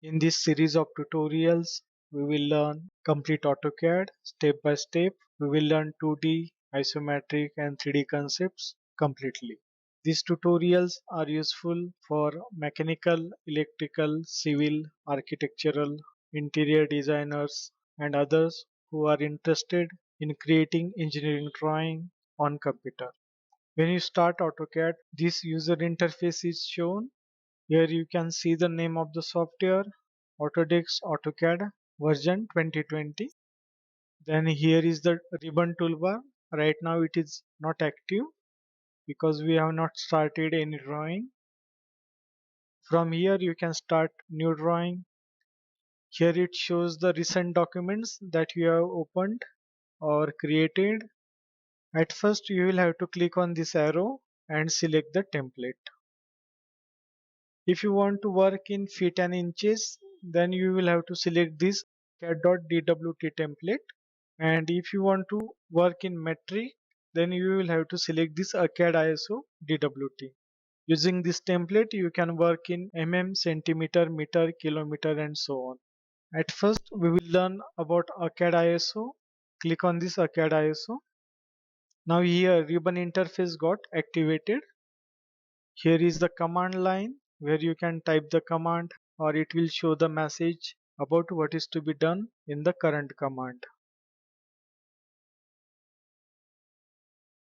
In this series of tutorials, we will learn complete AutoCAD step by step. We will learn 2D, isometric and 3D concepts completely. These tutorials are useful for mechanical, electrical, civil, architectural, interior designers and others who are interested in creating engineering drawing on computer. When you start AutoCAD, this user interface is shown. Here you can see the name of the software, Autodesk AutoCAD version 2020. Then here is the ribbon toolbar. Right now it is not active because we have not started any drawing. From here you can start new drawing. Here it shows the recent documents that you have opened or created. At first you will have to click on this arrow and select the template. If you want to work in feet and inches, then you will have to select this CAD.dwt template. And if you want to work in metric, then you will have to select this AutoCAD ISO DWT. Using this template, you can work in mm, centimeter, meter, kilometer, and so on. At first, we will learn about AutoCAD ISO. Click on this AutoCAD ISO. Now here, ribbon interface got activated. Here is the command line where you can type the command or it will show the message about what is to be done in the current command.